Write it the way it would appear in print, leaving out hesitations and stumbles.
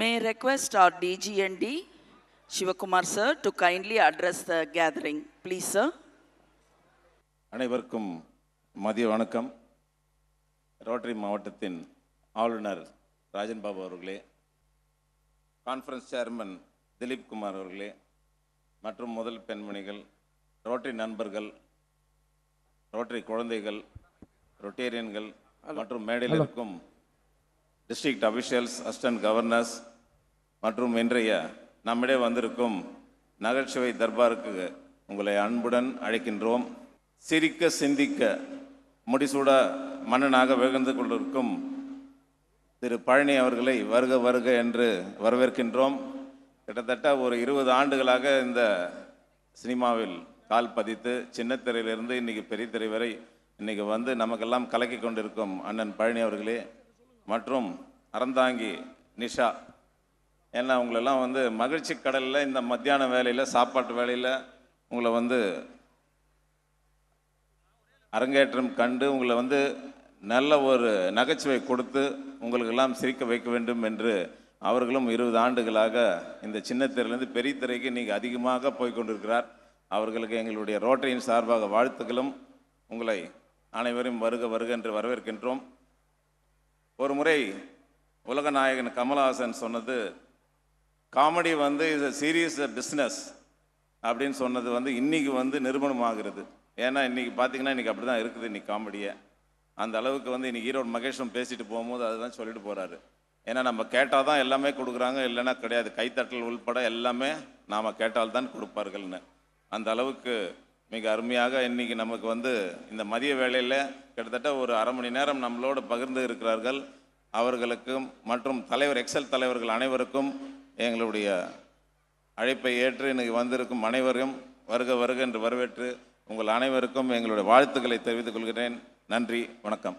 May I request our DGND, Shivakumar sir, to kindly address the gathering. Please, sir. அனைவருக்கும் மதிய வணக்கம். Rotary மாவட்டத்தின் ஆளுநர் ராஜன் பாபு அவர்களே, கான்ஃபரன்ஸ் சேர்மன் திலீப் குமார் அவர்களே, மற்றும் முதல் பெண்மணிகள், ரோட்டரி நண்பர்கள், ரோட்டரி குழந்தைகள், ரொட்டேரியன்கள் மற்றும் மேடையில் இருக்கும் டிஸ்ட்ரிக்ட் அபிஷியல்ஸ், அசிஸ்டன்ட் கவர்னர்ஸ் மற்றும் இன்றைய நம்மிடையே வந்திருக்கும் நகைச்சுவை தர்பாருக்கு உங்களை அன்புடன் அழைக்கின்றோம். சிரிக்க சிந்திக்க முடிசூட மன்னனாக விழுந்து கொண்டிருக்கும் திரு பழனி அவர்களை வருக வருக என்று வரவேற்கின்றோம். கிட்டத்தட்ட ஒரு 20 ஆண்டுகளாக இந்த சினிமாவில் கால் பதித்து சின்னத்திரையிலிருந்து இன்றைக்கி பெரிய திரை வரை இன்றைக்கி வந்து நமக்கெல்லாம் கலக்கி கொண்டிருக்கும் அண்ணன் பழனி அவர்களே மற்றும் அறந்தாங்கி நிஷா, ஏன்னா உங்களெல்லாம் வந்து மகிழ்ச்சி கடலில் இந்த மத்தியான வேலையில் சாப்பாட்டு வேலையில் உங்களை வந்து அரங்கேற்றம் கண்டு உங்களை வந்து நல்ல ஒரு நகைச்சுவை கொடுத்து உங்களுக்கெல்லாம் சிரிக்க வைக்க வேண்டும் என்று அவர்களும் 20 ஆண்டுகளாக இந்த சின்னத்திரையிலேருந்து பெரிய திரைக்கு இன்றைக்கி அதிகமாக போய்கொண்டிருக்கிறார். அவர்களுக்கு எங்களுடைய ரோட்டரியின் சார்பாக வாழ்த்துக்களும். உங்களை அனைவரும் வருக வருக என்று வரவேற்கின்றோம். ஒரு முறை உலக நாயகன் கமல்ஹாசன் சொன்னது, காமெடி வந்து இஸ் அ சீரியஸ் பிஸ்னஸ் அப்படின்னு சொன்னது வந்து இன்றைக்கி வந்து நிரூபணமாகிறது. ஏன்னா இன்றைக்கி பார்த்திங்கன்னா இன்றைக்கி அப்படி தான் இருக்குது. இன்றைக்கி காமெடியை அந்த அளவுக்கு வந்து இன்றைக்கி ஈரோடு மகேஷும் பேசிட்டு போகும்போது அதுதான் சொல்லிட்டு போகிறாரு. ஏன்னா நம்ம கேட்டால் தான் எல்லாமே கொடுக்குறாங்க, இல்லைன்னா கிடையாது. கைத்தட்டல் உள்பட எல்லாமே நாம் கேட்டால்தான் கொடுப்பார்கள்னு. அந்த அளவுக்கு மிக அருமையாக இன்றைக்கி நமக்கு வந்து இந்த மதிய வேளையில் கிட்டத்தட்ட ஒரு அரை மணி நேரம் நம்மளோடு பகிர்ந்து இருக்கிறார்கள். அவர்களுக்கும் மற்றும் தலைவர் எக்ஸல் தலைவர்கள் அனைவருக்கும் எங்களுடைய அழைப்பை ஏற்று இன்றைக்கி வந்திருக்கும் அனைவரும் வருக வருக என்று வரவேற்று உங்கள் அனைவருக்கும் எங்களுடைய வாழ்த்துக்களை தெரிவித்துக் கொள்கிறேன். நன்றி, வணக்கம்.